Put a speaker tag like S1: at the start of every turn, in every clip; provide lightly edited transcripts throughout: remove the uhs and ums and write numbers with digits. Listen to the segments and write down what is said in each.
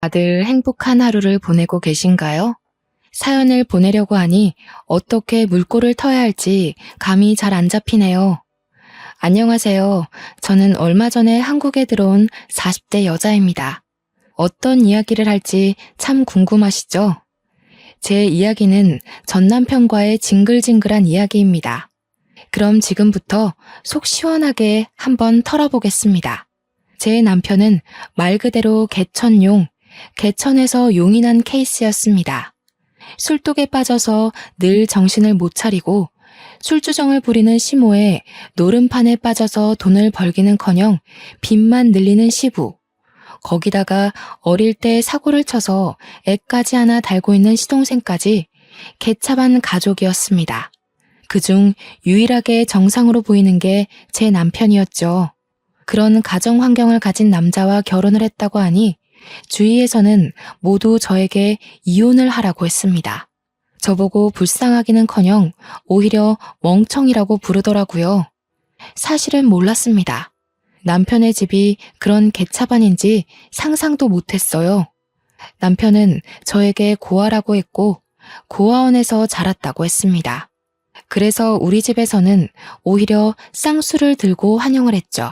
S1: 다들 행복한 하루를 보내고 계신가요? 사연을 보내려고 하니 어떻게 물꼬를 터야 할지 감이 잘 안 잡히네요. 안녕하세요. 저는 얼마 전에 한국에 들어온 40대 여자입니다. 어떤 이야기를 할지 참 궁금하시죠? 제 이야기는 전 남편과의 징글징글한 이야기입니다. 그럼 지금부터 속 시원하게 한번 털어보겠습니다. 제 남편은 말 그대로 개천용, 개천에서 용이 난 케이스였습니다. 술독에 빠져서 늘 정신을 못 차리고 술주정을 부리는 시모에 노름판에 빠져서 돈을 벌기는커녕 빚만 늘리는 시부, 거기다가 어릴 때 사고를 쳐서 애까지 하나 달고 있는 시동생까지 개차반 가족이었습니다. 그중 유일하게 정상으로 보이는 게 제 남편이었죠. 그런 가정 환경을 가진 남자와 결혼을 했다고 하니 주위에서는 모두 저에게 이혼을 하라고 했습니다. 저보고 불쌍하기는커녕 오히려 멍청이라고 부르더라고요. 사실은 몰랐습니다. 남편의 집이 그런 개차반인지 상상도 못했어요. 남편은 저에게 고아라고 했고 고아원에서 자랐다고 했습니다. 그래서 우리 집에서는 오히려 쌍수를 들고 환영을 했죠.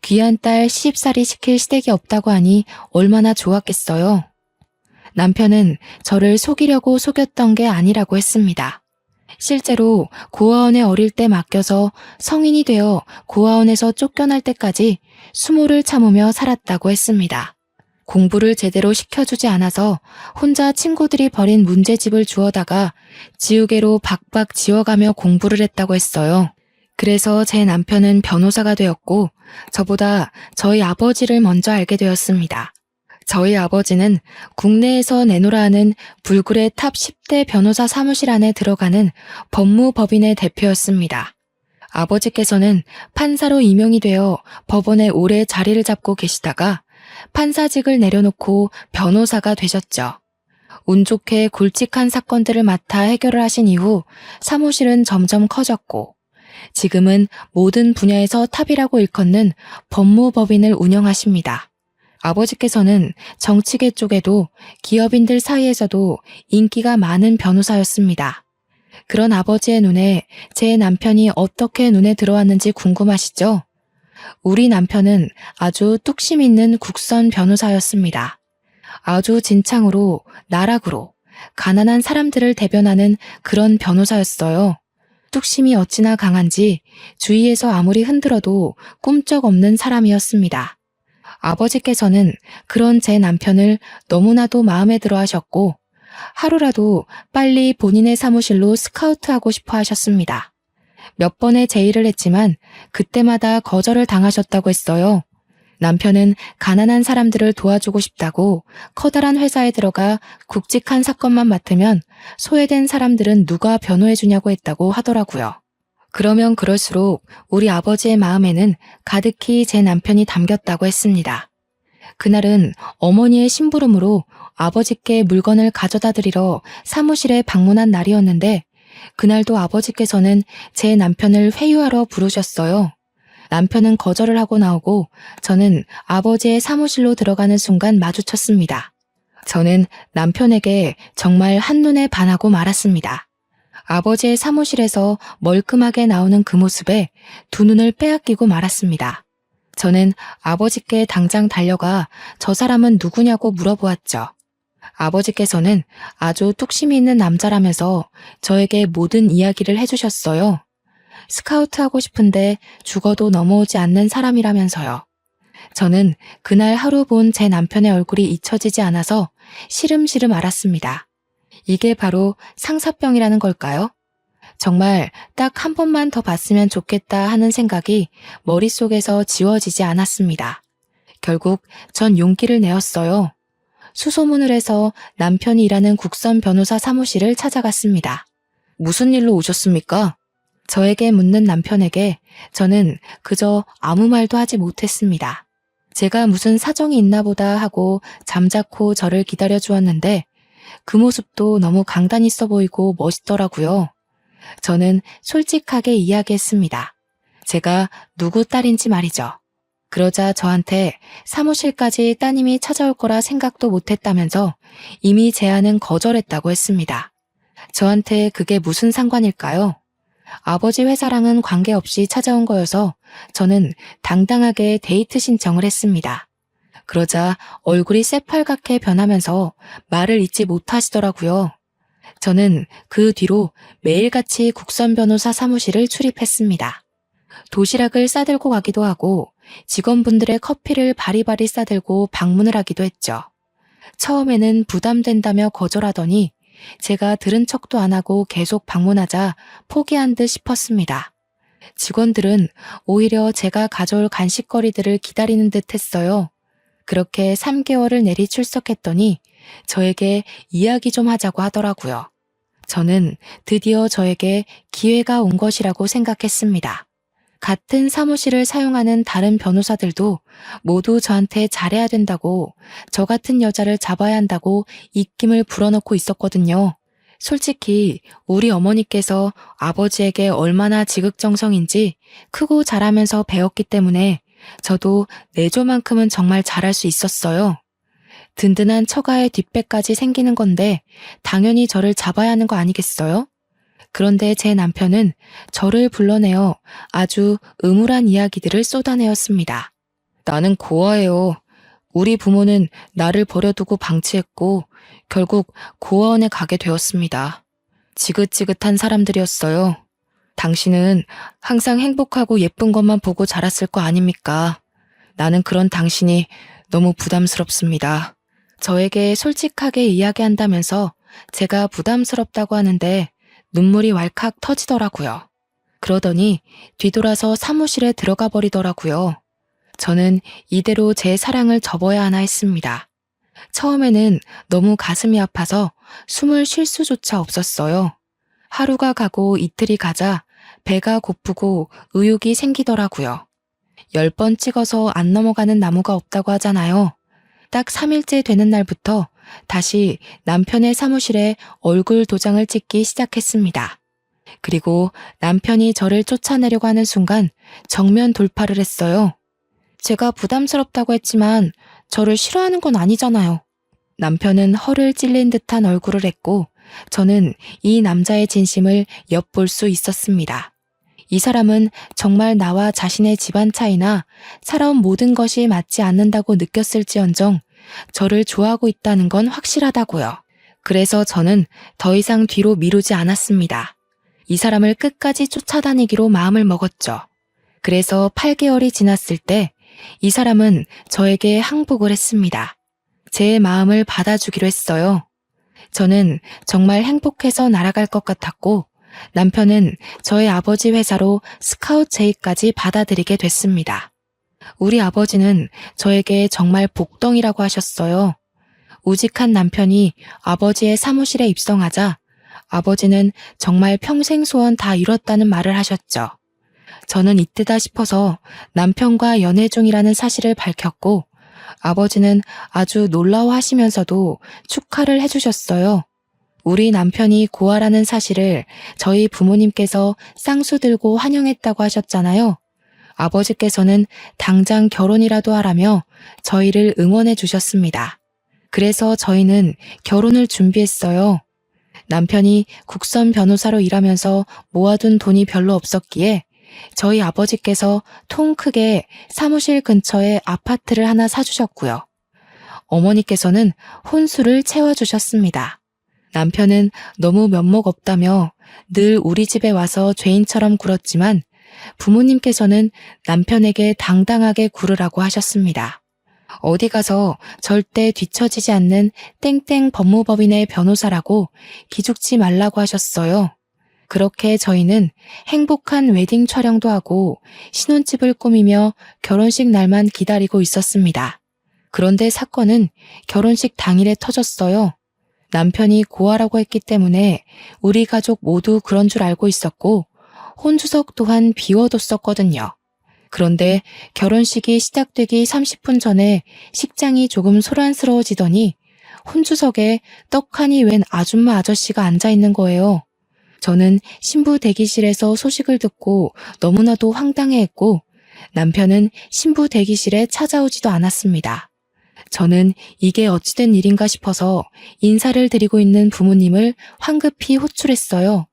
S1: 귀한 딸 시집살이 시킬 시댁이 없다고 하니 얼마나 좋았겠어요. 남편은 저를 속이려고 속였던 게 아니라고 했습니다. 실제로 고아원에 어릴 때 맡겨서 성인이 되어 고아원에서 쫓겨날 때까지 수모를 참으며 살았다고 했습니다. 공부를 제대로 시켜주지 않아서 혼자 친구들이 버린 문제집을 주워다가 지우개로 박박 지워가며 공부를 했다고 했어요. 그래서 제 남편은 변호사가 되었고 저보다 저희 아버지를 먼저 알게 되었습니다. 저희 아버지는 국내에서 내노라 하는 불굴의 탑 10대 변호사 사무실 안에 들어가는 법무법인의 대표였습니다. 아버지께서는 판사로 임용이 되어 법원에 오래 자리를 잡고 계시다가 판사직을 내려놓고 변호사가 되셨죠. 운 좋게 굵직한 사건들을 맡아 해결을 하신 이후 사무실은 점점 커졌고 지금은 모든 분야에서 탑이라고 일컫는 법무법인을 운영하십니다. 아버지께서는 정치계 쪽에도 기업인들 사이에서도 인기가 많은 변호사였습니다. 그런 아버지의 눈에 제 남편이 어떻게 눈에 들어왔는지 궁금하시죠? 우리 남편은 아주 뚝심 있는 국선 변호사였습니다. 아주 진창으로 나락으로 가난한 사람들을 대변하는 그런 변호사였어요. 뚝심이 어찌나 강한지 주위에서 아무리 흔들어도 꿈쩍없는 사람이었습니다. 아버지께서는 그런 제 남편을 너무나도 마음에 들어 하셨고 하루라도 빨리 본인의 사무실로 스카우트하고 싶어 하셨습니다. 몇 번의 제의를 했지만 그때마다 거절을 당하셨다고 했어요. 남편은 가난한 사람들을 도와주고 싶다고 커다란 회사에 들어가 굵직한 사건만 맡으면 소외된 사람들은 누가 변호해주냐고 했다고 하더라고요. 그러면 그럴수록 우리 아버지의 마음에는 가득히 제 남편이 담겼다고 했습니다. 그날은 어머니의 심부름으로 아버지께 물건을 가져다 드리러 사무실에 방문한 날이었는데 그날도 아버지께서는 제 남편을 회유하러 부르셨어요. 남편은 거절을 하고 나오고 저는 아버지의 사무실로 들어가는 순간 마주쳤습니다. 저는 남편에게 정말 한눈에 반하고 말았습니다. 아버지의 사무실에서 멀끔하게 나오는 그 모습에 두 눈을 빼앗기고 말았습니다. 저는 아버지께 당장 달려가 저 사람은 누구냐고 물어보았죠. 아버지께서는 아주 뚝심이 있는 남자라면서 저에게 모든 이야기를 해주셨어요. 스카우트하고 싶은데 죽어도 넘어오지 않는 사람이라면서요. 저는 그날 하루 본 제 남편의 얼굴이 잊혀지지 않아서 시름시름 앓았습니다. 이게 바로 상사병이라는 걸까요? 정말 딱 한 번만 더 봤으면 좋겠다 하는 생각이 머릿속에서 지워지지 않았습니다. 결국 전 용기를 내었어요. 수소문을 해서 남편이 일하는 국선 변호사 사무실을 찾아갔습니다. 무슨 일로 오셨습니까? 저에게 묻는 남편에게 저는 그저 아무 말도 하지 못했습니다. 제가 무슨 사정이 있나 보다 하고 잠자코 저를 기다려 주었는데 그 모습도 너무 강단 있어 보이고 멋있더라고요. 저는 솔직하게 이야기했습니다. 제가 누구 딸인지 말이죠. 그러자 저한테 사무실까지 따님이 찾아올 거라 생각도 못했다면서 이미 제안은 거절했다고 했습니다. 저한테 그게 무슨 상관일까요? 아버지 회사랑은 관계없이 찾아온 거여서 저는 당당하게 데이트 신청을 했습니다. 그러자 얼굴이 새빨갛게 변하면서 말을 잇지 못하시더라고요. 저는 그 뒤로 매일같이 국선 변호사 사무실을 출입했습니다. 도시락을 싸들고 가기도 하고 직원분들의 커피를 바리바리 싸들고 방문을 하기도 했죠. 처음에는 부담된다며 거절하더니 제가 들은 척도 안 하고 계속 방문하자 포기한 듯 싶었습니다. 직원들은 오히려 제가 가져올 간식거리들을 기다리는 듯 했어요. 그렇게 3개월을 내리 출석했더니 저에게 이야기 좀 하자고 하더라고요. 저는 드디어 저에게 기회가 온 것이라고 생각했습니다. 같은 사무실을 사용하는 다른 변호사들도 모두 저한테 잘해야 된다고, 저 같은 여자를 잡아야 한다고 입김을 불어넣고 있었거든요. 솔직히 우리 어머니께서 아버지에게 얼마나 지극정성인지 크고 자라면서 배웠기 때문에 저도 내조만큼은 정말 잘할 수 있었어요. 든든한 처가의 뒷배까지 생기는 건데 당연히 저를 잡아야 하는 거 아니겠어요? 그런데 제 남편은 저를 불러내어 아주 음울한 이야기들을 쏟아내었습니다. 나는 고아예요. 우리 부모는 나를 버려두고 방치했고 결국 고아원에 가게 되었습니다. 지긋지긋한 사람들이었어요. 당신은 항상 행복하고 예쁜 것만 보고 자랐을 거 아닙니까? 나는 그런 당신이 너무 부담스럽습니다. 저에게 솔직하게 이야기한다면서 제가 부담스럽다고 하는데 눈물이 왈칵 터지더라고요. 그러더니 뒤돌아서 사무실에 들어가 버리더라고요. 저는 이대로 제 사랑을 접어야 하나 했습니다. 처음에는 너무 가슴이 아파서 숨을 쉴 수조차 없었어요. 하루가 가고 이틀이 가자 배가 고프고 의욕이 생기더라고요. 10번 찍어서 안 넘어가는 나무가 없다고 하잖아요. 딱 3일째 되는 날부터 다시 남편의 사무실에 얼굴 도장을 찍기 시작했습니다. 그리고 남편이 저를 쫓아내려고 하는 순간 정면 돌파를 했어요. 제가 부담스럽다고 했지만 저를 싫어하는 건 아니잖아요. 남편은 허를 찔린 듯한 얼굴을 했고 저는 이 남자의 진심을 엿볼 수 있었습니다. 이 사람은 정말 나와 자신의 집안 차이나 살아온 모든 것이 맞지 않는다고 느꼈을지언정 저를 좋아하고 있다는 건 확실하다고요. 그래서 저는 더 이상 뒤로 미루지 않았습니다. 이 사람을 끝까지 쫓아다니기로 마음을 먹었죠. 그래서 8개월이 지났을 때 이 사람은 저에게 항복을 했습니다. 제 마음을 받아주기로 했어요. 저는 정말 행복해서 날아갈 것 같았고 남편은 저의 아버지 회사로 스카우트 제의까지 받아들이게 됐습니다. 우리 아버지는 저에게 정말 복덩이라고 하셨어요. 우직한 남편이 아버지의 사무실에 입성하자 아버지는 정말 평생 소원 다 이뤘다는 말을 하셨죠. 저는 이때다 싶어서 남편과 연애 중이라는 사실을 밝혔고 아버지는 아주 놀라워하시면서도 축하를 해주셨어요. 우리 남편이 고아라는 사실을 저희 부모님께서 쌍수 들고 환영했다고 하셨잖아요. 아버지께서는 당장 결혼이라도 하라며 저희를 응원해 주셨습니다. 그래서 저희는 결혼을 준비했어요. 남편이 국선 변호사로 일하면서 모아둔 돈이 별로 없었기에 저희 아버지께서 통 크게 사무실 근처에 아파트를 하나 사주셨고요. 어머니께서는 혼수를 채워주셨습니다. 남편은 너무 면목 없다며 늘 우리 집에 와서 죄인처럼 굴었지만 부모님께서는 남편에게 당당하게 굴으라고 하셨습니다. 어디 가서 절대 뒤처지지 않는 땡땡 법무법인의 변호사라고 기죽지 말라고 하셨어요. 그렇게 저희는 행복한 웨딩 촬영도 하고 신혼집을 꾸미며 결혼식 날만 기다리고 있었습니다. 그런데 사건은 결혼식 당일에 터졌어요. 남편이 고아라고 했기 때문에 우리 가족 모두 그런 줄 알고 있었고 혼주석 또한 비워뒀었거든요. 그런데 결혼식이 시작되기 30분 전에 식장이 조금 소란스러워지더니 혼주석에 떡하니 웬 아줌마 아저씨가 앉아있는 거예요. 저는 신부 대기실에서 소식을 듣고 너무나도 황당해했고 남편은 신부 대기실에 찾아오지도 않았습니다. 저는 이게 어찌된 일인가 싶어서 인사를 드리고 있는 부모님을 황급히 호출했어요.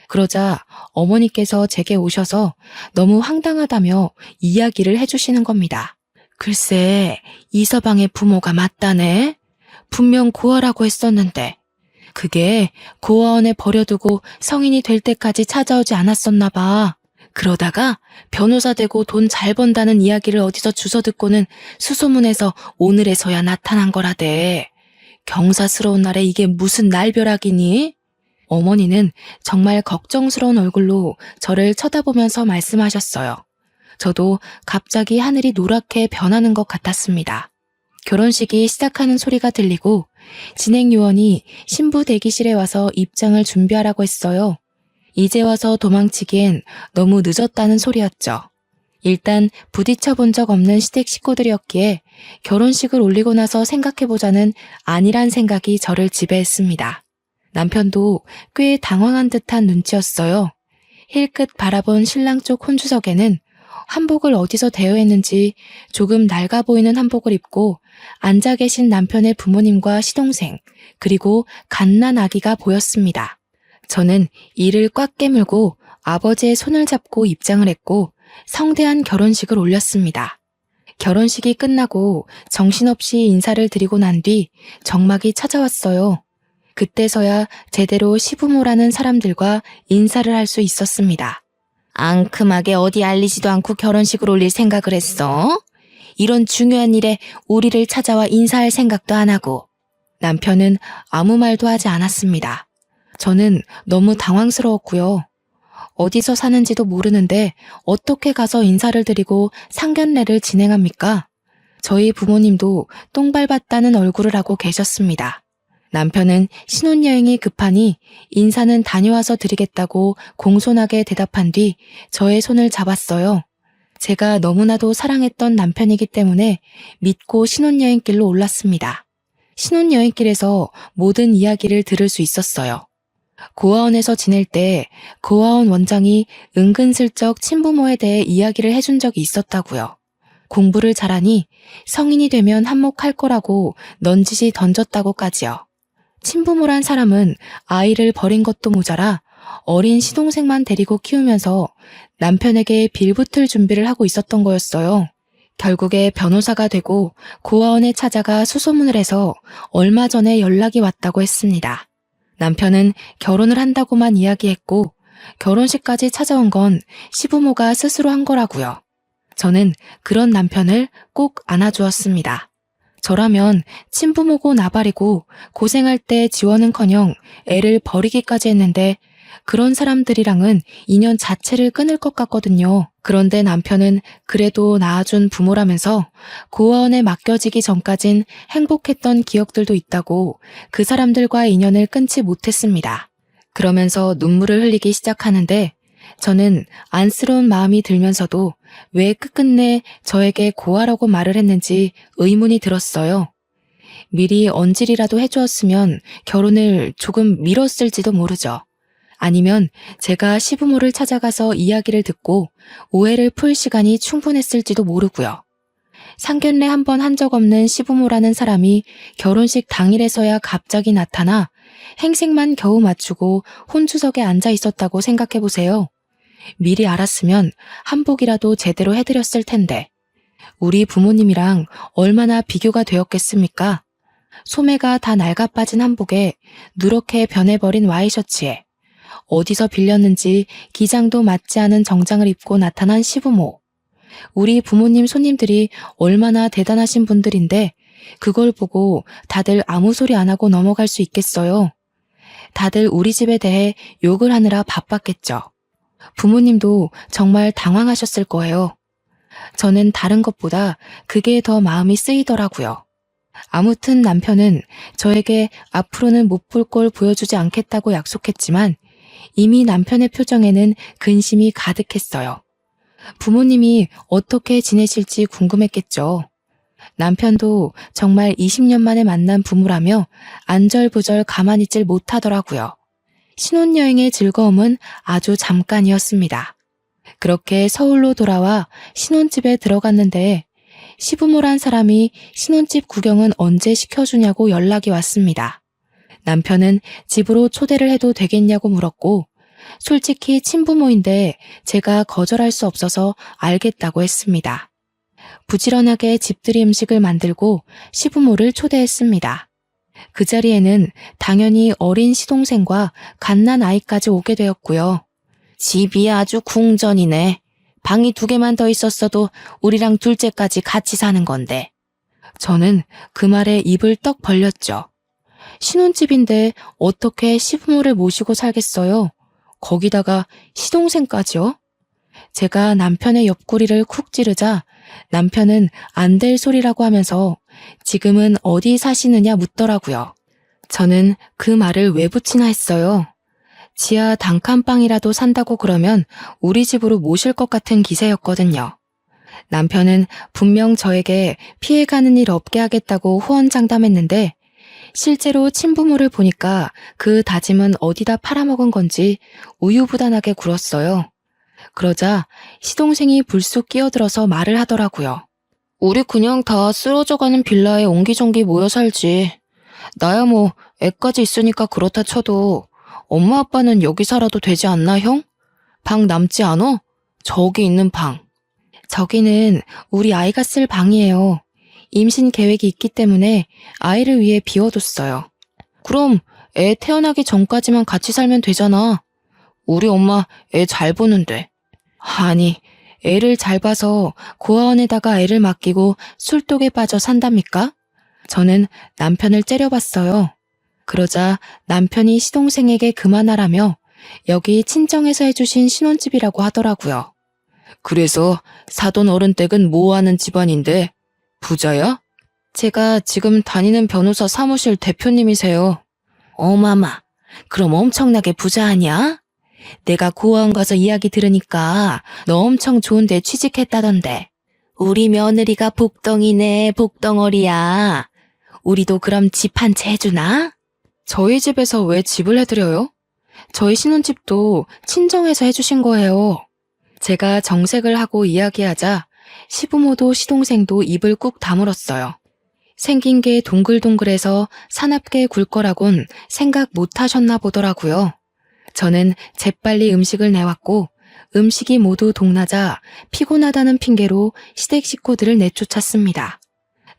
S1: 그러자 어머니께서 제게 오셔서 너무 황당하다며 이야기를 해주시는 겁니다. 글쎄, 이서방의 부모가 맞다네. 분명 고아라고 했었는데 그게 고아원에 버려두고 성인이 될 때까지 찾아오지 않았었나 봐. 그러다가 변호사 되고 돈 잘 번다는 이야기를 어디서 주워 듣고는 수소문해서 오늘에서야 나타난 거라대. 경사스러운 날에 이게 무슨 날벼락이니? 어머니는 정말 걱정스러운 얼굴로 저를 쳐다보면서 말씀하셨어요. 저도 갑자기 하늘이 노랗게 변하는 것 같았습니다. 결혼식이 시작하는 소리가 들리고 진행 요원이 신부 대기실에 와서 입장을 준비하라고 했어요. 이제 와서 도망치기엔 너무 늦었다는 소리였죠. 일단 부딪혀 본 적 없는 시댁 식구들이었기에 결혼식을 올리고 나서 생각해보자는 안일한 생각이 저를 지배했습니다. 남편도 꽤 당황한 듯한 눈치였어요. 힐끗 바라본 신랑 쪽 혼주석에는 한복을 어디서 대여했는지 조금 낡아 보이는 한복을 입고 앉아 계신 남편의 부모님과 시동생, 그리고 갓난 아기가 보였습니다. 저는 이를 꽉 깨물고 아버지의 손을 잡고 입장을 했고 성대한 결혼식을 올렸습니다. 결혼식이 끝나고 정신없이 인사를 드리고 난 뒤 정막이 찾아왔어요. 그때서야 제대로 시부모라는 사람들과 인사를 할 수 있었습니다. 앙큼하게 어디 알리지도 않고 결혼식을 올릴 생각을 했어? 이런 중요한 일에 우리를 찾아와 인사할 생각도 안 하고. 남편은 아무 말도 하지 않았습니다. 저는 너무 당황스러웠고요. 어디서 사는지도 모르는데 어떻게 가서 인사를 드리고 상견례를 진행합니까? 저희 부모님도 똥 밟았다는 얼굴을 하고 계셨습니다. 남편은 신혼여행이 급하니 인사는 다녀와서 드리겠다고 공손하게 대답한 뒤 저의 손을 잡았어요. 제가 너무나도 사랑했던 남편이기 때문에 믿고 신혼여행길로 올랐습니다. 신혼여행길에서 모든 이야기를 들을 수 있었어요. 고아원에서 지낼 때 고아원 원장이 은근슬쩍 친부모에 대해 이야기를 해준 적이 있었다고요. 공부를 잘하니 성인이 되면 한몫할 거라고 넌지시 던졌다고까지요. 친부모란 사람은 아이를 버린 것도 모자라 어린 시동생만 데리고 키우면서 남편에게 빌붙을 준비를 하고 있었던 거였어요. 결국에 변호사가 되고 고아원에 찾아가 수소문을 해서 얼마 전에 연락이 왔다고 했습니다. 남편은 결혼을 한다고만 이야기했고 결혼식까지 찾아온 건 시부모가 스스로 한 거라고요. 저는 그런 남편을 꼭 안아주었습니다. 저라면 친부모고 나발이고 고생할 때 지원은커녕 애를 버리기까지 했는데 그런 사람들이랑은 인연 자체를 끊을 것 같거든요. 그런데 남편은 그래도 낳아준 부모라면서 고아원에 맡겨지기 전까진 행복했던 기억들도 있다고 그 사람들과의 인연을 끊지 못했습니다. 그러면서 눈물을 흘리기 시작하는데 저는 안쓰러운 마음이 들면서도 왜 끝끝내 저에게 고아라고 말을 했는지 의문이 들었어요. 미리 언질이라도 해주었으면 결혼을 조금 미뤘을지도 모르죠. 아니면 제가 시부모를 찾아가서 이야기를 듣고 오해를 풀 시간이 충분했을지도 모르고요. 상견례 한 번 한 적 없는 시부모라는 사람이 결혼식 당일에서야 갑자기 나타나 행색만 겨우 맞추고 혼주석에 앉아 있었다고 생각해보세요. 미리 알았으면 한복이라도 제대로 해드렸을 텐데 우리 부모님이랑 얼마나 비교가 되었겠습니까? 소매가 다 낡아 빠진 한복에 누렇게 변해버린 와이셔츠에 어디서 빌렸는지 기장도 맞지 않은 정장을 입고 나타난 시부모. 우리 부모님 손님들이 얼마나 대단하신 분들인데 그걸 보고 다들 아무 소리 안 하고 넘어갈 수 있겠어요. 다들 우리 집에 대해 욕을 하느라 바빴겠죠. 부모님도 정말 당황하셨을 거예요. 저는 다른 것보다 그게 더 마음이 쓰이더라고요. 아무튼 남편은 저에게 앞으로는 못 볼 걸 보여주지 않겠다고 약속했지만 이미 남편의 표정에는 근심이 가득했어요. 부모님이 어떻게 지내실지 궁금했겠죠. 남편도 정말 20년 만에 만난 부부라며 안절부절 가만히 있질 못하더라고요. 신혼여행의 즐거움은 아주 잠깐이었습니다. 그렇게 서울로 돌아와 신혼집에 들어갔는데 시부모란 사람이 신혼집 구경은 언제 시켜주냐고 연락이 왔습니다. 남편은 집으로 초대를 해도 되겠냐고 물었고 솔직히 친부모인데 제가 거절할 수 없어서 알겠다고 했습니다. 부지런하게 집들이 음식을 만들고 시부모를 초대했습니다. 그 자리에는 당연히 어린 시동생과 갓난 아이까지 오게 되었고요. 집이 아주 궁전이네. 방이 2개만 더 있었어도 우리랑 둘째까지 같이 사는 건데. 저는 그 말에 입을 떡 벌렸죠. 신혼집인데 어떻게 시부모를 모시고 살겠어요? 거기다가 시동생까지요? 제가 남편의 옆구리를 쿡 찌르자 남편은 안 될 소리라고 하면서 지금은 어디 사시느냐 묻더라고요. 저는 그 말을 왜 붙이나 했어요. 지하 단칸방이라도 산다고 그러면 우리 집으로 모실 것 같은 기세였거든요. 남편은 분명 저에게 피해가는 일 없게 하겠다고 호언장담했는데 실제로 친부모를 보니까 그 다짐은 어디다 팔아먹은 건지 우유부단하게 굴었어요. 그러자 시동생이 불쑥 끼어들어서 말을 하더라고요. 우리 그냥 다 쓰러져가는 빌라에 옹기종기 모여 살지. 나야 뭐 애까지 있으니까 그렇다 쳐도 엄마 아빠는 여기 살아도 되지 않나 형? 방 남지 않어? 저기 있는 방. 저기는 우리 아이가 쓸 방이에요. 임신 계획이 있기 때문에 아이를 위해 비워뒀어요. 그럼 애 태어나기 전까지만 같이 살면 되잖아. 우리 엄마 애 잘 보는데. 아니, 애를 잘 봐서 고아원에다가 애를 맡기고 술독에 빠져 산답니까? 저는 남편을 째려봤어요. 그러자 남편이 시동생에게 그만하라며 여기 친정에서 해주신 신혼집이라고 하더라고요. 그래서 사돈 어른 댁은 뭐하는 집안인데 부자야? 제가 지금 다니는 변호사 사무실 대표님이세요. 어마마, 그럼 엄청나게 부자 아니야? 내가 고아원 가서 이야기 들으니까 너 엄청 좋은 데 취직했다던데. 우리 며느리가 복덩이네, 복덩어리야. 우리도 그럼 집 한 채 해주나? 저희 집에서 왜 집을 해드려요? 저희 신혼집도 친정에서 해주신 거예요. 제가 정색을 하고 이야기하자 시부모도 시동생도 입을 꾹 다물었어요. 생긴 게 동글동글해서 사납게 굴 거라곤 생각 못 하셨나 보더라고요. 저는 재빨리 음식을 내왔고 음식이 모두 동나자 피곤하다는 핑계로 시댁 식구들을 내쫓았습니다.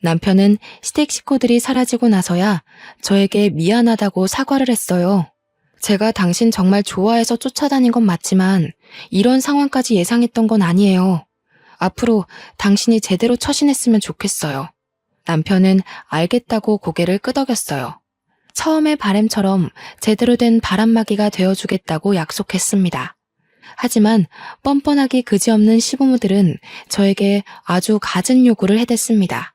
S1: 남편은 시댁 식구들이 사라지고 나서야 저에게 미안하다고 사과를 했어요. 제가 당신 정말 좋아해서 쫓아다닌 건 맞지만 이런 상황까지 예상했던 건 아니에요. 앞으로 당신이 제대로 처신했으면 좋겠어요. 남편은 알겠다고 고개를 끄덕였어요. 처음의 바램처럼 제대로 된 바람막이가 되어주겠다고 약속했습니다. 하지만 뻔뻔하기 그지없는 시부모들은 저에게 아주 갖은 요구를 해댔습니다.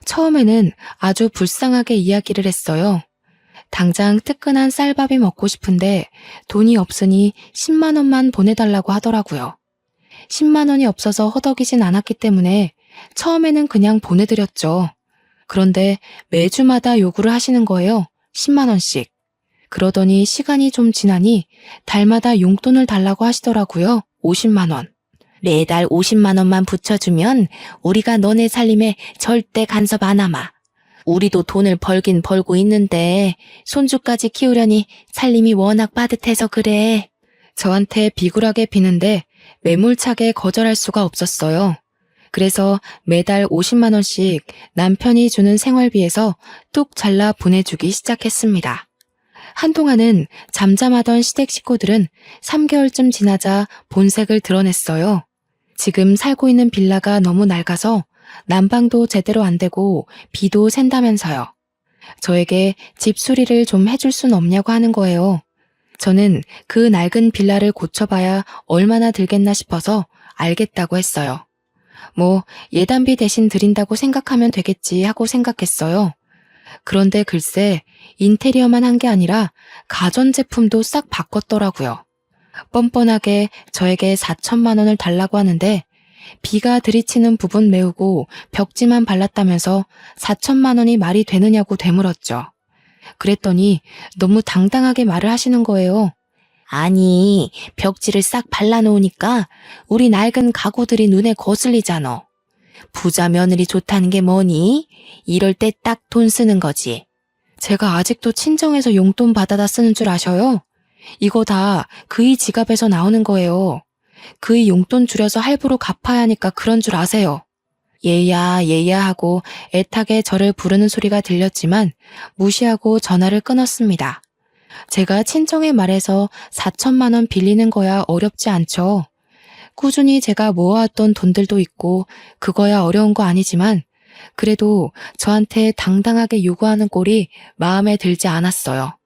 S1: 처음에는 아주 불쌍하게 이야기를 했어요. 당장 뜨끈한 쌀밥이 먹고 싶은데 돈이 없으니 10만 원만 보내달라고 하더라고요. 10만 원이 없어서 허덕이진 않았기 때문에 처음에는 그냥 보내드렸죠. 그런데 매주마다 요구를 하시는 거예요. 10만 원씩. 그러더니 시간이 좀 지나니 달마다 용돈을 달라고 하시더라고요. 50만 원. 매달 50만 원만 붙여주면 우리가 너네 살림에 절대 간섭 안 하마. 우리도 돈을 벌긴 벌고 있는데 손주까지 키우려니 살림이 워낙 빠듯해서 그래. 저한테 비굴하게 비는데 매몰차게 거절할 수가 없었어요. 그래서 매달 50만 원씩 남편이 주는 생활비에서 뚝 잘라 보내주기 시작했습니다. 한동안은 잠잠하던 시댁 식구들은 3개월쯤 지나자 본색을 드러냈어요. 지금 살고 있는 빌라가 너무 낡아서 난방도 제대로 안 되고 비도 샌다면서요. 저에게 집 수리를 좀 해줄 순 없냐고 하는 거예요. 저는 그 낡은 빌라를 고쳐봐야 얼마나 들겠나 싶어서 알겠다고 했어요. 뭐 예단비 대신 드린다고 생각하면 되겠지 하고 생각했어요. 그런데 글쎄 인테리어만 한 게 아니라 가전제품도 싹 바꿨더라고요. 뻔뻔하게 저에게 4천만 원을 달라고 하는데 비가 들이치는 부분 메우고 벽지만 발랐다면서 4천만 원이 말이 되느냐고 되물었죠. 그랬더니 너무 당당하게 말을 하시는 거예요. 아니, 벽지를 싹 발라놓으니까 우리 낡은 가구들이 눈에 거슬리잖아. 부자 며느리 좋다는 게 뭐니? 이럴 때 딱 돈 쓰는 거지. 제가 아직도 친정에서 용돈 받아다 쓰는 줄 아셔요? 이거 다 그이 지갑에서 나오는 거예요. 그이 용돈 줄여서 할부로 갚아야 하니까 그런 줄 아세요. 얘야 하고 애타게 저를 부르는 소리가 들렸지만 무시하고 전화를 끊었습니다. 제가 친정에 말해서 4천만 원 빌리는 거야 어렵지 않죠. 꾸준히 제가 모아왔던 돈들도 있고 그거야 어려운 거 아니지만 그래도 저한테 당당하게 요구하는 꼴이 마음에 들지 않았어요.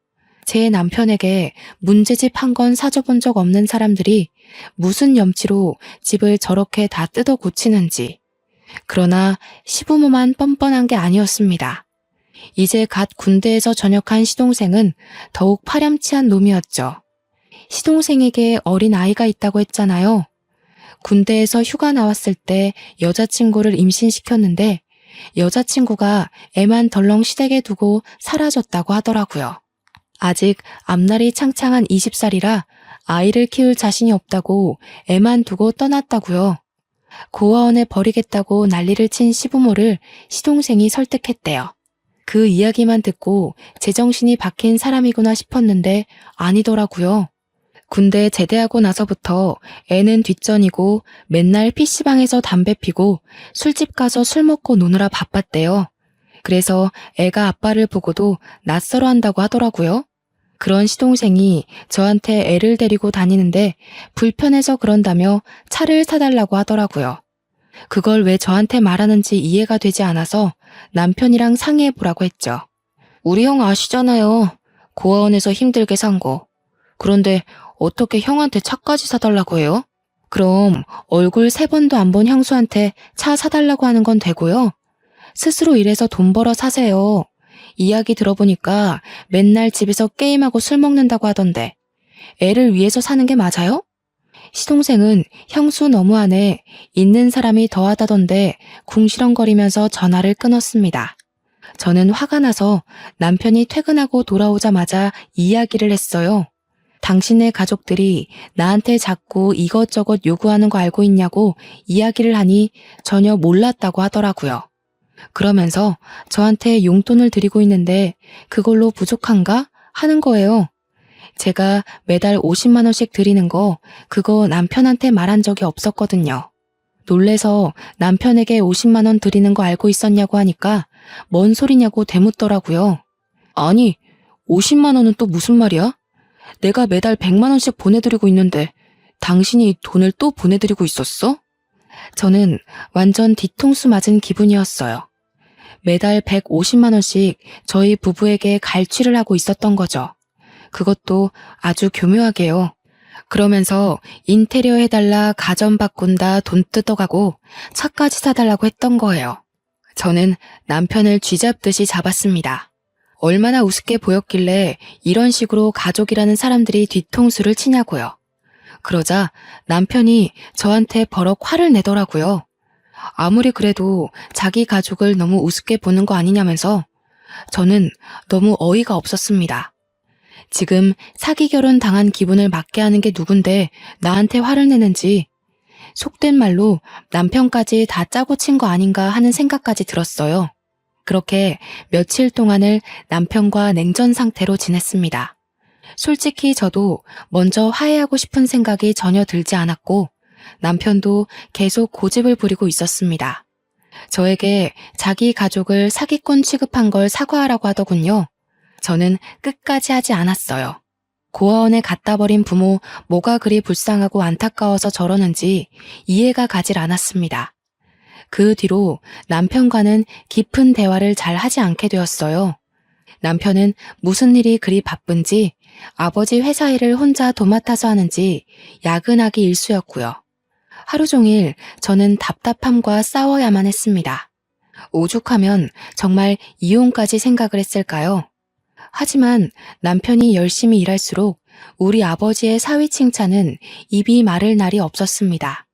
S1: 제 남편에게 문제집 한 건 사줘본 적 없는 사람들이 무슨 염치로 집을 저렇게 다 뜯어 고치는지. 그러나 시부모만 뻔뻔한 게 아니었습니다. 이제 갓 군대에서 전역한 시동생은 더욱 파렴치한 놈이었죠. 시동생에게 어린 아이가 있다고 했잖아요. 군대에서 휴가 나왔을 때 여자친구를 임신시켰는데 여자친구가 애만 덜렁 시댁에 두고 사라졌다고 하더라고요. 아직 앞날이 창창한 20살이라 아이를 키울 자신이 없다고 애만 두고 떠났다고요. 고아원에 버리겠다고 난리를 친 시부모를 시동생이 설득했대요. 그 이야기만 듣고 제정신이 박힌 사람이구나 싶었는데 아니더라고요. 군대 제대하고 나서부터 애는 뒷전이고 맨날 PC방에서 담배 피고 술집 가서 술 먹고 노느라 바빴대요. 그래서 애가 아빠를 보고도 낯설어 한다고 하더라고요. 그런 시동생이 저한테 애를 데리고 다니는데 불편해서 그런다며 차를 사달라고 하더라고요. 그걸 왜 저한테 말하는지 이해가 되지 않아서 남편이랑 상의해보라고 했죠. 우리 형 아시잖아요. 고아원에서 힘들게 산 거. 그런데 어떻게 형한테 차까지 사달라고 해요? 그럼 얼굴 3번도 안 본 형수한테 차 사달라고 하는 건 되고요. 스스로 일해서 돈 벌어 사세요. 이야기 들어보니까 맨날 집에서 게임하고 술 먹는다고 하던데 애를 위해서 사는 게 맞아요? 시동생은 형수 너무하네, 있는 사람이 더하다던데 궁시렁거리면서 전화를 끊었습니다. 저는 화가 나서 남편이 퇴근하고 돌아오자마자 이야기를 했어요. 당신네 가족들이 나한테 자꾸 이것저것 요구하는 거 알고 있냐고 이야기를 하니 전혀 몰랐다고 하더라고요. 그러면서 저한테 용돈을 드리고 있는데 그걸로 부족한가? 하는 거예요. 제가 매달 50만 원씩 드리는 거 그거 남편한테 말한 적이 없었거든요. 놀래서 남편에게 50만 원 드리는 거 알고 있었냐고 하니까 뭔 소리냐고 되묻더라고요. 아니, 50만 원은 또 무슨 말이야? 내가 매달 100만 원씩 보내드리고 있는데 당신이 돈을 또 보내드리고 있었어? 저는 완전 뒤통수 맞은 기분이었어요. 매달 150만 원씩 저희 부부에게 갈취를 하고 있었던 거죠. 그것도 아주 교묘하게요. 그러면서 인테리어 해달라, 가전 바꾼다, 돈 뜯어가고 차까지 사달라고 했던 거예요. 저는 남편을 쥐잡듯이 잡았습니다. 얼마나 우습게 보였길래 이런 식으로 가족이라는 사람들이 뒤통수를 치냐고요. 그러자 남편이 저한테 버럭 화를 내더라고요. 아무리 그래도 자기 가족을 너무 우습게 보는 거 아니냐면서. 저는 너무 어이가 없었습니다. 지금 사기 결혼 당한 기분을 맞게 하는 게 누군데 나한테 화를 내는지, 속된 말로 남편까지 다 짜고 친 거 아닌가 하는 생각까지 들었어요. 그렇게 며칠 동안을 남편과 냉전 상태로 지냈습니다. 솔직히 저도 먼저 화해하고 싶은 생각이 전혀 들지 않았고 남편도 계속 고집을 부리고 있었습니다. 저에게 자기 가족을 사기꾼 취급한 걸 사과하라고 하더군요. 저는 끝까지 하지 않았어요. 고아원에 갖다 버린 부모 뭐가 그리 불쌍하고 안타까워서 저러는지 이해가 가질 않았습니다. 그 뒤로 남편과는 깊은 대화를 잘 하지 않게 되었어요. 남편은 무슨 일이 그리 바쁜지 아버지 회사 일을 혼자 도맡아서 하는지 야근하기 일쑤였고요. 하루 종일 저는 답답함과 싸워야만 했습니다. 오죽하면 정말 이혼까지 생각을 했을까요? 하지만 남편이 열심히 일할수록 우리 아버지의 사위 칭찬은 입이 마를 날이 없었습니다.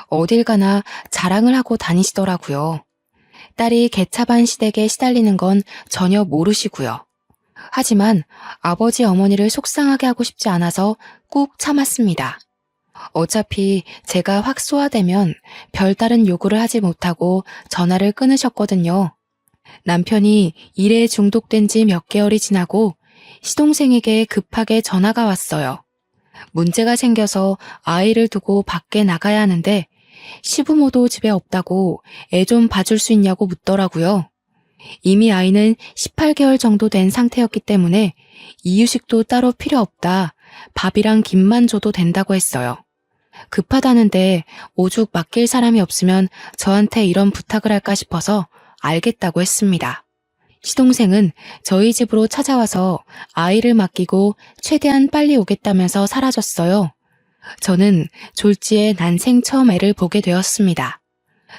S1: 어딜 가나 자랑을 하고 다니시더라고요. 딸이 개차반 시댁에 시달리는 건 전혀 모르시고요. 하지만 아버지 어머니를 속상하게 하고 싶지 않아서 꾹 참았습니다. 어차피 제가 확 쏘아대면 별다른 요구를 하지 못하고 전화를 끊으셨거든요. 남편이 일에 중독된 지 몇 개월이 지나고 시동생에게 급하게 전화가 왔어요. 문제가 생겨서 아이를 두고 밖에 나가야 하는데 시부모도 집에 없다고 애 좀 봐줄 수 있냐고 묻더라고요. 이미 아이는 18개월 정도 된 상태였기 때문에 이유식도 따로 필요 없다. 밥이랑 김만 줘도 된다고 했어요. 급하다는데 오죽 맡길 사람이 없으면 저한테 이런 부탁을 할까 싶어서 알겠다고 했습니다. 시동생은 저희 집으로 찾아와서 아이를 맡기고 최대한 빨리 오겠다면서 사라졌어요. 저는 졸지에 난생 처음 애를 보게 되었습니다.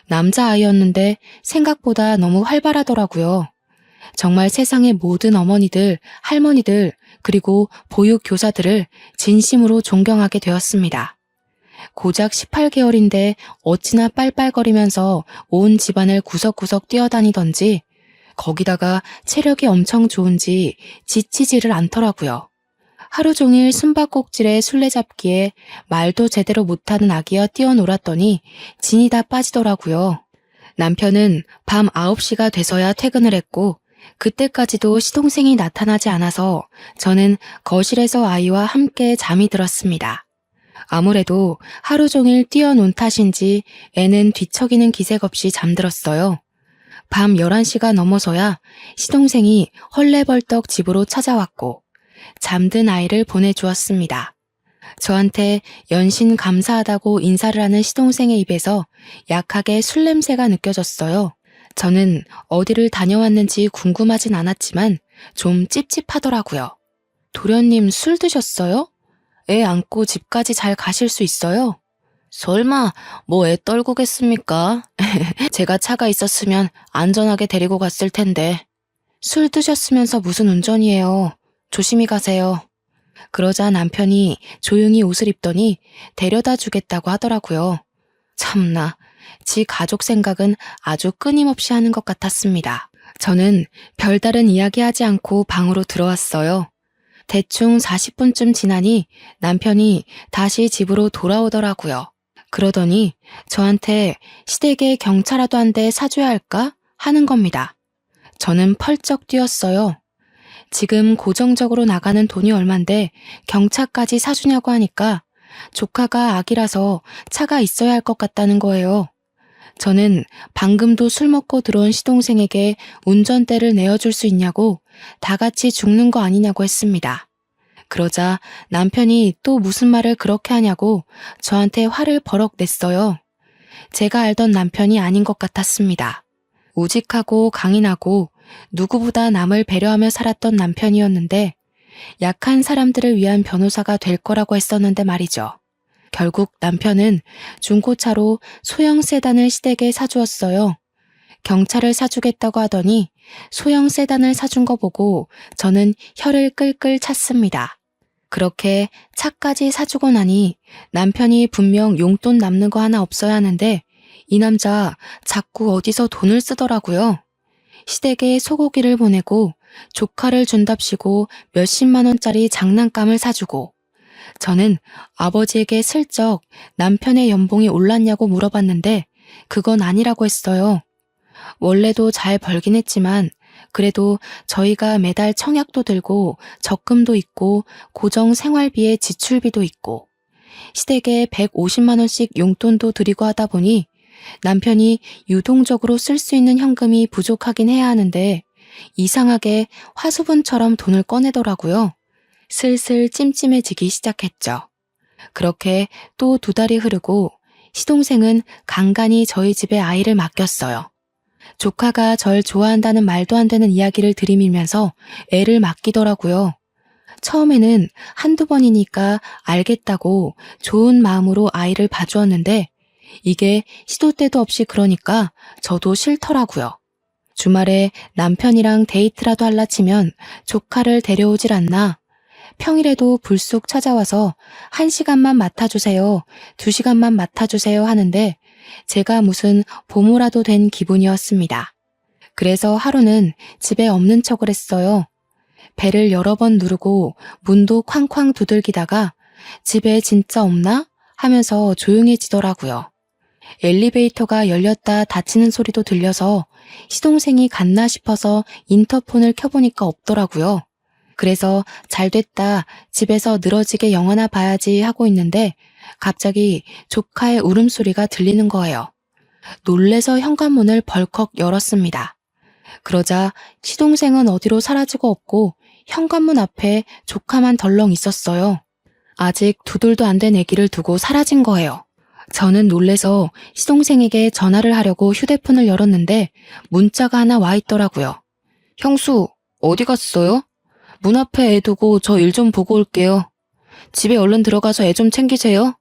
S1: 남자아이였는데 생각보다 너무 활발하더라고요. 정말 세상의 모든 어머니들, 할머니들, 그리고 보육교사들을 진심으로 존경하게 되었습니다. 고작 18개월인데 어찌나 빨빨거리면서 온 집안을 구석구석 뛰어다니던지 거기다가 체력이 엄청 좋은지 지치지를 않더라고요. 하루 종일 숨바꼭질에 술래잡기에 말도 제대로 못하는 아기와 뛰어놀았더니 진이 다 빠지더라고요. 남편은 밤 9시가 돼서야 퇴근을 했고 그때까지도 시동생이 나타나지 않아서 저는 거실에서 아이와 함께 잠이 들었습니다. 아무래도 하루 종일 뛰어논 탓인지 애는 뒤척이는 기색 없이 잠들었어요. 밤 11시가 넘어서야 시동생이 헐레벌떡 집으로 찾아왔고 잠든 아이를 보내주었습니다. 저한테 연신 감사하다고 인사를 하는 시동생의 입에서 약하게 술 냄새가 느껴졌어요. 저는 어디를 다녀왔는지 궁금하진 않았지만 좀 찝찝하더라고요. 도련님 술 드셨어요? 애 안고 집까지 잘 가실 수 있어요? 설마 뭐 애 떨구겠습니까? 제가 차가 있었으면 안전하게 데리고 갔을 텐데. 술 드셨으면서 무슨 운전이에요. 조심히 가세요. 그러자 남편이 조용히 옷을 입더니 데려다 주겠다고 하더라고요. 참나, 지 가족 생각은 아주 끊임없이 하는 것 같았습니다. 저는 별다른 이야기하지 않고 방으로 들어왔어요. 대충 40분쯤 지나니 남편이 다시 집으로 돌아오더라고요. 그러더니 저한테 시댁에 경차라도 한 대 사줘야 할까 하는 겁니다. 저는 펄쩍 뛰었어요. 지금 고정적으로 나가는 돈이 얼만데 경차까지 사주냐고 하니까 조카가 아기라서 차가 있어야 할 것 같다는 거예요. 저는 방금도 술 먹고 들어온 시동생에게 운전대를 내어줄 수 있냐고 다 같이 죽는 거 아니냐고 했습니다. 그러자 남편이 또 무슨 말을 그렇게 하냐고 저한테 화를 버럭 냈어요. 제가 알던 남편이 아닌 것 같았습니다. 우직하고 강인하고 누구보다 남을 배려하며 살았던 남편이었는데 약한 사람들을 위한 변호사가 될 거라고 했었는데 말이죠. 결국 남편은 중고차로 소형 세단을 시댁에 사주었어요. 경차를 사주겠다고 하더니 소형 세단을 사준 거 보고 저는 혀를 끌끌 찼습니다. 그렇게 차까지 사주고 나니 남편이 분명 용돈 남는 거 하나 없어야 하는데 이 남자 자꾸 어디서 돈을 쓰더라고요. 시댁에 소고기를 보내고 조카를 준답시고 몇십만 원짜리 장난감을 사주고 저는 아버지에게 슬쩍 남편의 연봉이 올랐냐고 물어봤는데 그건 아니라고 했어요. 원래도 잘 벌긴 했지만 그래도 저희가 매달 청약도 들고 적금도 있고 고정 생활비에 지출비도 있고 시댁에 150만 원씩 용돈도 드리고 하다 보니 남편이 유동적으로 쓸 수 있는 현금이 부족하긴 해야 하는데 이상하게 화수분처럼 돈을 꺼내더라고요. 슬슬 찜찜해지기 시작했죠. 그렇게 또 2달이 흐르고 시동생은 간간히 저희 집에 아이를 맡겼어요. 조카가 절 좋아한다는 말도 안 되는 이야기를 들이밀면서 애를 맡기더라고요. 처음에는 한두 번이니까 알겠다고 좋은 마음으로 아이를 봐주었는데 이게 시도 때도 없이 그러니까 저도 싫더라고요. 주말에 남편이랑 데이트라도 할라 치면 조카를 데려오질 않나. 평일에도 불쑥 찾아와서 1시간만 맡아주세요, 2시간만 맡아주세요 하는데 제가 무슨 보모라도 된 기분이었습니다. 그래서 하루는 집에 없는 척을 했어요. 배를 여러 번 누르고 문도 쾅쾅 두들기다가 집에 진짜 없나? 하면서 조용해지더라고요. 엘리베이터가 열렸다 닫히는 소리도 들려서 시동생이 갔나 싶어서 인터폰을 켜보니까 없더라고요. 그래서 잘됐다, 집에서 늘어지게 영화나 봐야지 하고 있는데 갑자기 조카의 울음소리가 들리는 거예요. 놀래서 현관문을 벌컥 열었습니다. 그러자 시동생은 어디로 사라지고 없고 현관문 앞에 조카만 덜렁 있었어요. 아직 2돌도 안 된 아기를 두고 사라진 거예요. 저는 놀래서 시동생에게 전화를 하려고 휴대폰을 열었는데 문자가 하나 와 있더라고요. 형수, 어디 갔어요? 문 앞에 애 두고 저 일 좀 보고 올게요. 집에 얼른 들어가서 애 좀 챙기세요.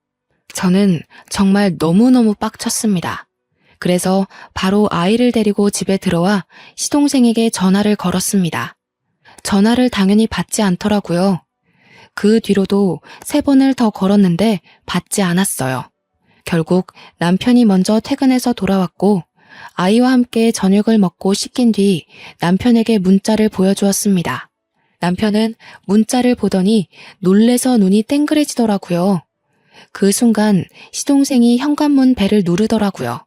S1: 저는 정말 너무너무 빡쳤습니다. 그래서 바로 아이를 데리고 집에 들어와 시동생에게 전화를 걸었습니다. 전화를 당연히 받지 않더라고요. 그 뒤로도 3번을 더 걸었는데 받지 않았어요. 결국 남편이 먼저 퇴근해서 돌아왔고 아이와 함께 저녁을 먹고 씻긴 뒤 남편에게 문자를 보여주었습니다. 남편은 문자를 보더니 놀래서 눈이 땡그레지더라고요. 그 순간 시동생이 현관문 벨을 누르더라고요.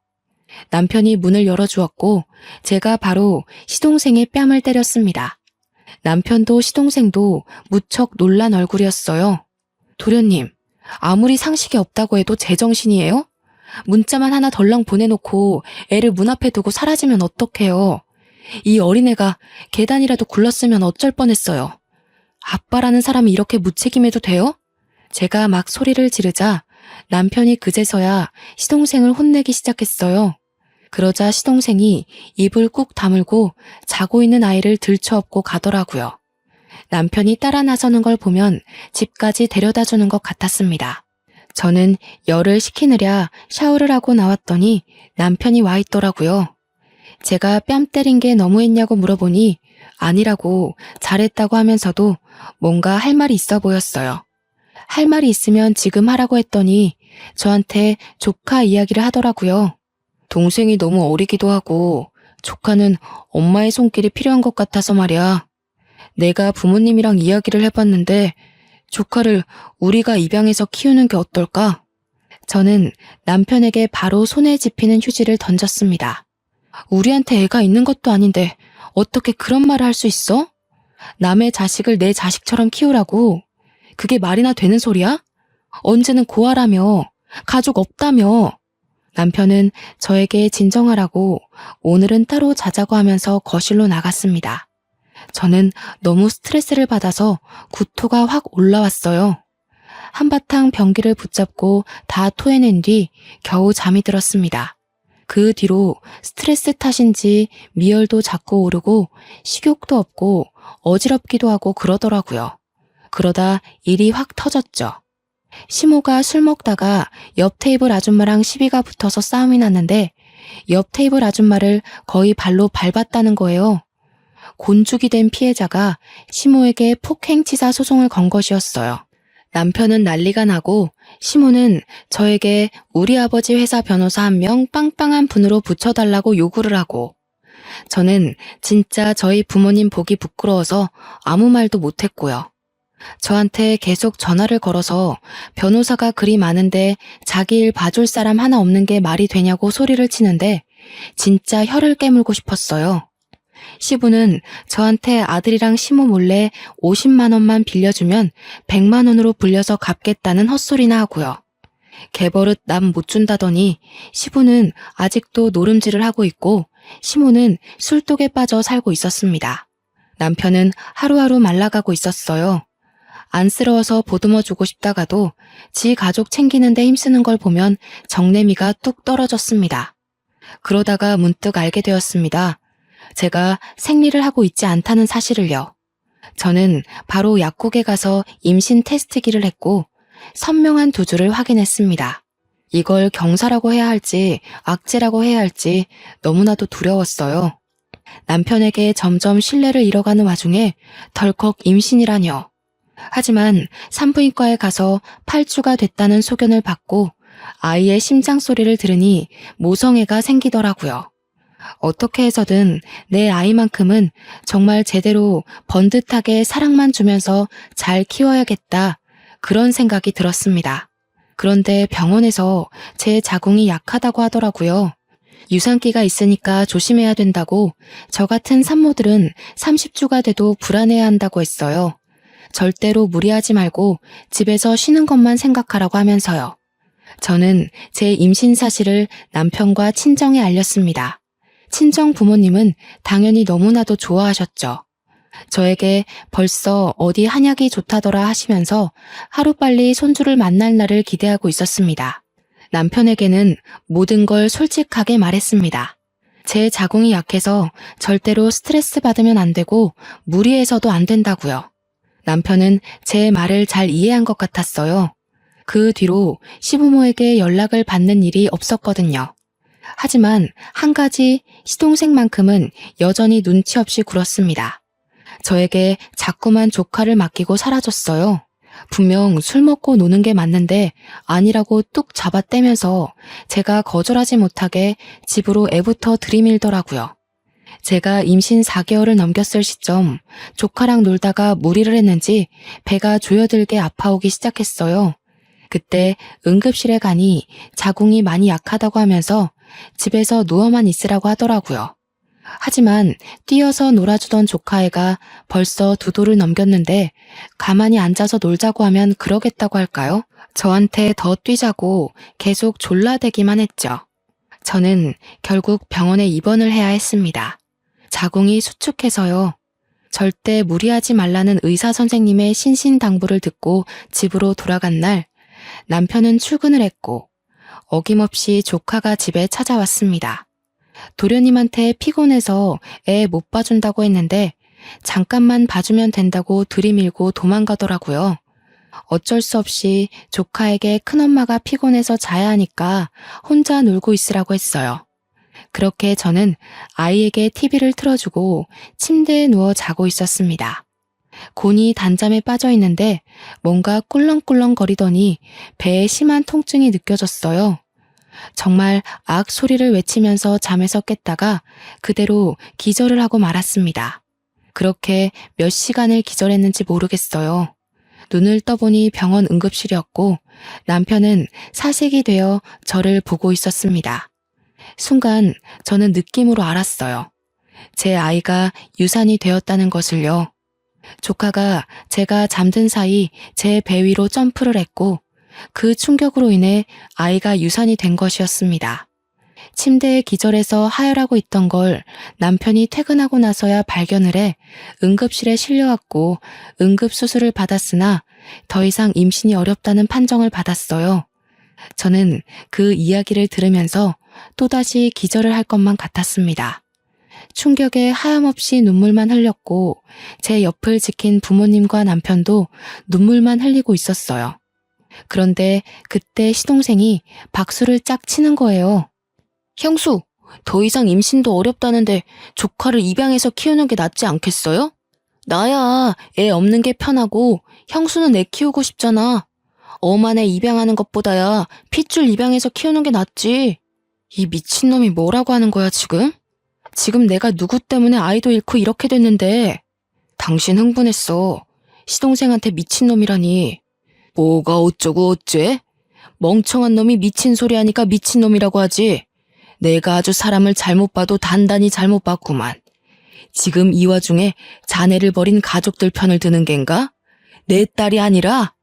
S1: 남편이 문을 열어주었고 제가 바로 시동생의 뺨을 때렸습니다. 남편도 시동생도 무척 놀란 얼굴이었어요. 도련님, 아무리 상식이 없다고 해도 제정신이에요? 문자만 하나 덜렁 보내놓고 애를 문 앞에 두고 사라지면 어떡해요? 이 어린애가 계단이라도 굴렀으면 어쩔 뻔했어요. 아빠라는 사람이 이렇게 무책임해도 돼요? 제가 막 소리를 지르자 남편이 그제서야 시동생을 혼내기 시작했어요. 그러자 시동생이 입을 꾹 다물고 자고 있는 아이를 들쳐업고 가더라고요. 남편이 따라 나서는 걸 보면 집까지 데려다 주는 것 같았습니다. 저는 열을 식히느라 샤워를 하고 나왔더니 남편이 와 있더라고요. 제가 뺨 때린 게 너무했냐고 물어보니 아니라고 잘했다고 하면서도 뭔가 할 말이 있어 보였어요. 할 말이 있으면 지금 하라고 했더니 저한테 조카 이야기를 하더라고요. 동생이 너무 어리기도 하고 조카는 엄마의 손길이 필요한 것 같아서 말이야. 내가 부모님이랑 이야기를 해봤는데 조카를 우리가 입양해서 키우는 게 어떨까? 저는 남편에게 바로 손에 집히는 휴지를 던졌습니다. 우리한테 애가 있는 것도 아닌데 어떻게 그런 말을 할 수 있어? 남의 자식을 내 자식처럼 키우라고? 그게 말이나 되는 소리야? 언제는 고아라며, 가족 없다며. 남편은 저에게 진정하라고 오늘은 따로 자자고 하면서 거실로 나갔습니다. 저는 너무 스트레스를 받아서 구토가 확 올라왔어요. 한바탕 변기를 붙잡고 다 토해낸 뒤 겨우 잠이 들었습니다. 그 뒤로 스트레스 탓인지 미열도 자꾸 오르고 식욕도 없고 어지럽기도 하고 그러더라고요. 그러다 일이 확 터졌죠. 시모가 술 먹다가 옆 테이블 아줌마랑 시비가 붙어서 싸움이 났는데 옆 테이블 아줌마를 거의 발로 밟았다는 거예요. 곤죽이 된 피해자가 시모에게 폭행치사 소송을 건 것이었어요. 남편은 난리가 나고 시모는 저에게 우리 아버지 회사 변호사 1명 빵빵한 분으로 붙여달라고 요구를 하고 저는 진짜 저희 부모님 보기 부끄러워서 아무 말도 못했고요. 저한테 계속 전화를 걸어서 변호사가 그리 많은데 자기 일 봐줄 사람 하나 없는 게 말이 되냐고 소리를 치는데 진짜 혀를 깨물고 싶었어요. 시부는 저한테 아들이랑 시모 몰래 50만 원만 빌려주면 100만 원으로 불려서 갚겠다는 헛소리나 하고요. 개버릇 남 못 준다더니 시부는 아직도 노름질을 하고 있고 시모는 술독에 빠져 살고 있었습니다. 남편은 하루하루 말라가고 있었어요. 안쓰러워서 보듬어주고 싶다가도 지 가족 챙기는데 힘쓰는 걸 보면 정내미가 뚝 떨어졌습니다. 그러다가 문득 알게 되었습니다. 제가 생리를 하고 있지 않다는 사실을요. 저는 바로 약국에 가서 임신 테스트기를 했고 선명한 2주를 확인했습니다. 이걸 경사라고 해야 할지 악재라고 해야 할지 너무나도 두려웠어요. 남편에게 점점 신뢰를 잃어가는 와중에 덜컥 임신이라뇨. 하지만 산부인과에 가서 8주가 됐다는 소견을 받고 아이의 심장 소리를 들으니 모성애가 생기더라고요. 어떻게 해서든 내 아이만큼은 정말 제대로 번듯하게 사랑만 주면서 잘 키워야겠다. 그런 생각이 들었습니다. 그런데 병원에서 제 자궁이 약하다고 하더라고요. 유산기가 있으니까 조심해야 된다고 저 같은 산모들은 30주가 돼도 불안해야 한다고 했어요. 절대로 무리하지 말고 집에서 쉬는 것만 생각하라고 하면서요. 저는 제 임신 사실을 남편과 친정에 알렸습니다. 친정 부모님은 당연히 너무나도 좋아하셨죠. 저에게 벌써 어디 한약이 좋다더라 하시면서 하루빨리 손주를 만날 날을 기대하고 있었습니다. 남편에게는 모든 걸 솔직하게 말했습니다. 제 자궁이 약해서 절대로 스트레스 받으면 안 되고 무리해서도 안 된다고요. 남편은 제 말을 잘 이해한 것 같았어요. 그 뒤로 시부모에게 연락을 받는 일이 없었거든요. 하지만 한 가지 시동생만큼은 여전히 눈치 없이 굴었습니다. 저에게 자꾸만 조카를 맡기고 사라졌어요. 분명 술 먹고 노는 게 맞는데 아니라고 뚝 잡아떼면서 제가 거절하지 못하게 집으로 애부터 들이밀더라고요. 제가 임신 4개월을 넘겼을 시점 조카랑 놀다가 무리를 했는지 배가 조여들게 아파오기 시작했어요. 그때 응급실에 가니 자궁이 많이 약하다고 하면서 집에서 누워만 있으라고 하더라고요. 하지만 뛰어서 놀아주던 조카애가 벌써 2돌을 넘겼는데 가만히 앉아서 놀자고 하면 그러겠다고 할까요? 저한테 더 뛰자고 계속 졸라대기만 했죠. 저는 결국 병원에 입원을 해야 했습니다. 자궁이 수축해서요. 절대 무리하지 말라는 의사 선생님의 신신당부를 듣고 집으로 돌아간 날 남편은 출근을 했고 어김없이 조카가 집에 찾아왔습니다. 도련님한테 피곤해서 애 못 봐준다고 했는데 잠깐만 봐주면 된다고 들이밀고 도망가더라고요. 어쩔 수 없이 조카에게 큰엄마가 피곤해서 자야 하니까 혼자 놀고 있으라고 했어요. 그렇게 저는 아이에게 TV를 틀어주고 침대에 누워 자고 있었습니다. 곤히 단잠에 빠져 있는데 뭔가 꿀렁꿀렁 거리더니 배에 심한 통증이 느껴졌어요. 정말 악 소리를 외치면서 잠에서 깼다가 그대로 기절을 하고 말았습니다. 그렇게 몇 시간을 기절했는지 모르겠어요. 눈을 떠보니 병원 응급실이었고 남편은 사색이 되어 저를 보고 있었습니다. 순간 저는 느낌으로 알았어요. 제 아이가 유산이 되었다는 것을요. 조카가 제가 잠든 사이 제 배 위로 점프를 했고 그 충격으로 인해 아이가 유산이 된 것이었습니다. 침대에 기절해서 하혈하고 있던 걸 남편이 퇴근하고 나서야 발견을 해 응급실에 실려왔고 응급수술을 받았으나 더 이상 임신이 어렵다는 판정을 받았어요. 저는 그 이야기를 들으면서 또다시 기절을 할 것만 같았습니다. 충격에 하염없이 눈물만 흘렸고 제 옆을 지킨 부모님과 남편도 눈물만 흘리고 있었어요. 그런데 그때 시동생이 박수를 짝 치는 거예요. 형수, 더 이상 임신도 어렵다는데 조카를 입양해서 키우는 게 낫지 않겠어요? 나야 애 없는 게 편하고 형수는 애 키우고 싶잖아. 엄한 애 입양하는 것보다야 핏줄 입양해서 키우는 게 낫지. 이 미친놈이 뭐라고 하는 거야 지금? 지금 내가 누구 때문에 아이도 잃고 이렇게 됐는데. 당신 흥분했어. 시동생한테 미친놈이라니. 뭐가 어쩌고 어째? 멍청한 놈이 미친 소리 하니까 미친놈이라고 하지. 내가 아주 사람을 잘못 봐도 단단히 잘못 봤구만. 지금 이 와중에 자네를 버린 가족들 편을 드는 겐가? 내 딸이 아니라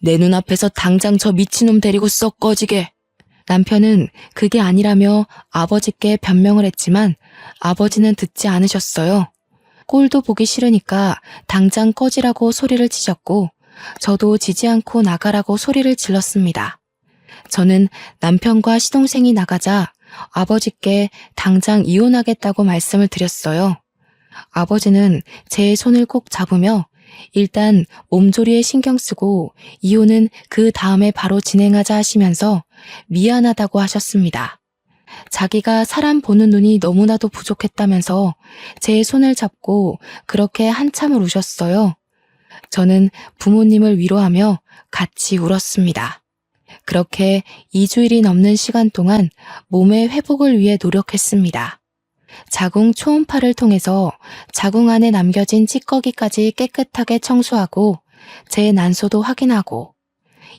S1: 내 눈앞에서 당장 저 미친놈 데리고 썩 꺼지게. 남편은 그게 아니라며 아버지께 변명을 했지만 아버지는 듣지 않으셨어요. 꼴도 보기 싫으니까 당장 꺼지라고 소리를 치셨고 저도 지지 않고 나가라고 소리를 질렀습니다. 저는 남편과 시동생이 나가자 아버지께 당장 이혼하겠다고 말씀을 드렸어요. 아버지는 제 손을 꼭 잡으며 일단 몸조리에 신경 쓰고 이혼은 그 다음에 바로 진행하자 하시면서 미안하다고 하셨습니다. 자기가 사람 보는 눈이 너무나도 부족했다면서 제 손을 잡고 그렇게 한참을 우셨어요. 저는 부모님을 위로하며 같이 울었습니다. 그렇게 2주일이 넘는 시간 동안 몸의 회복을 위해 노력했습니다. 자궁 초음파를 통해서 자궁 안에 남겨진 찌꺼기까지 깨끗하게 청소하고 제 난소도 확인하고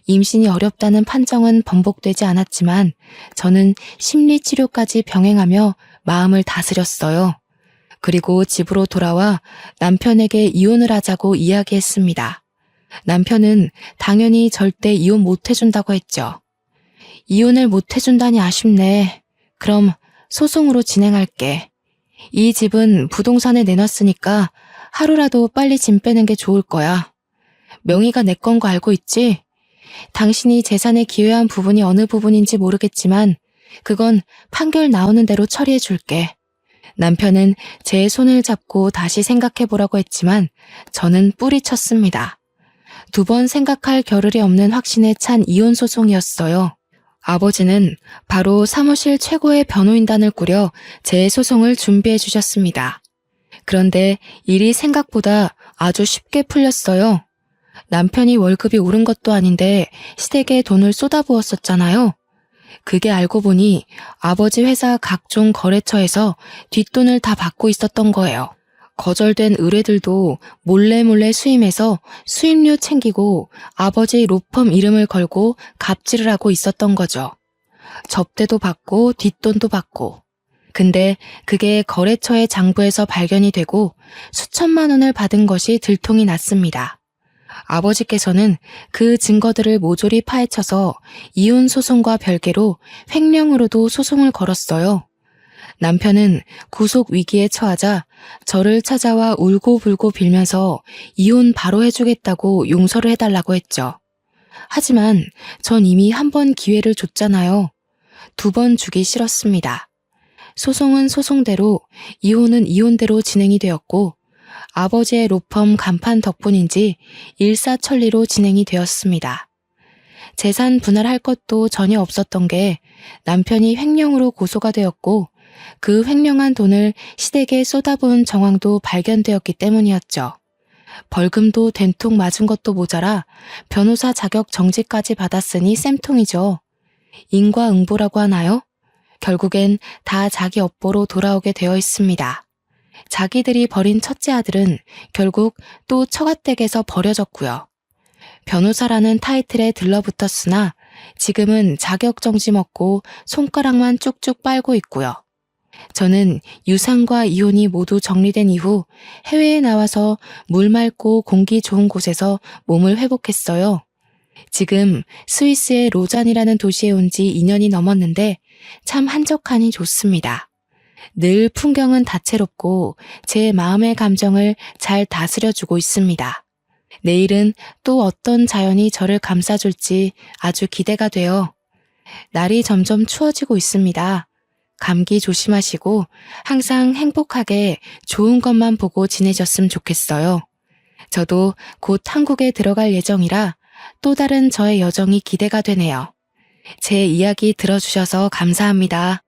S1: 임신이 어렵다는 판정은 번복되지 않았지만 저는 심리치료까지 병행하며 마음을 다스렸어요. 그리고 집으로 돌아와 남편에게 이혼을 하자고 이야기했습니다. 남편은 당연히 절대 이혼 못 해준다고 했죠. 이혼을 못 해준다니 아쉽네. 그럼 소송으로 진행할게. 이 집은 부동산에 내놨으니까 하루라도 빨리 짐 빼는 게 좋을 거야. 명의가 내 건 거 알고 있지? 당신이 재산에 기여한 부분이 어느 부분인지 모르겠지만 그건 판결 나오는 대로 처리해 줄게. 남편은 제 손을 잡고 다시 생각해보라고 했지만 저는 뿌리쳤습니다. 2번 생각할 겨를이 없는 확신에 찬 이혼 소송이었어요. 아버지는 바로 사무실 최고의 변호인단을 꾸려 제 소송을 준비해 주셨습니다. 그런데 일이 생각보다 아주 쉽게 풀렸어요. 남편이 월급이 오른 것도 아닌데 시댁에 돈을 쏟아부었었잖아요. 그게 알고 보니 아버지 회사 각종 거래처에서 뒷돈을 다 받고 있었던 거예요. 거절된 의뢰들도 몰래 수임해서 수임료 챙기고 아버지 로펌 이름을 걸고 갑질을 하고 있었던 거죠. 접대도 받고 뒷돈도 받고. 근데 그게 거래처의 장부에서 발견이 되고 수천만 원을 받은 것이 들통이 났습니다. 아버지께서는 그 증거들을 모조리 파헤쳐서 이혼 소송과 별개로 횡령으로도 소송을 걸었어요. 남편은 구속 위기에 처하자 저를 찾아와 울고불고 빌면서 이혼 바로 해주겠다고 용서를 해달라고 했죠. 하지만 전 이미 1번 기회를 줬잖아요. 2번 주기 싫었습니다. 소송은 소송대로, 이혼은 이혼대로 진행이 되었고 아버지의 로펌 간판 덕분인지 일사천리로 진행이 되었습니다. 재산 분할할 것도 전혀 없었던 게 남편이 횡령으로 고소가 되었고 그 횡령한 돈을 시댁에 쏟아부은 정황도 발견되었기 때문이었죠. 벌금도 된통 맞은 것도 모자라 변호사 자격 정지까지 받았으니 쌤통이죠. 인과응보라고 하나요? 결국엔 다 자기 업보로 돌아오게 되어 있습니다. 자기들이 버린 첫째 아들은 결국 또 처가댁에서 버려졌고요. 변호사라는 타이틀에 들러붙었으나 지금은 자격정지 먹고 손가락만 쭉쭉 빨고 있고요. 저는 유산과 이혼이 모두 정리된 이후 해외에 나와서 물 맑고 공기 좋은 곳에서 몸을 회복했어요. 지금 스위스의 로잔이라는 도시에 온 지 2년이 넘었는데 참 한적하니 좋습니다. 늘 풍경은 다채롭고 제 마음의 감정을 잘 다스려주고 있습니다. 내일은 또 어떤 자연이 저를 감싸줄지 아주 기대가 돼요. 날이 점점 추워지고 있습니다. 감기 조심하시고 항상 행복하게 좋은 것만 보고 지내셨으면 좋겠어요. 저도 곧 한국에 들어갈 예정이라 또 다른 저의 여정이 기대가 되네요. 제 이야기 들어주셔서 감사합니다.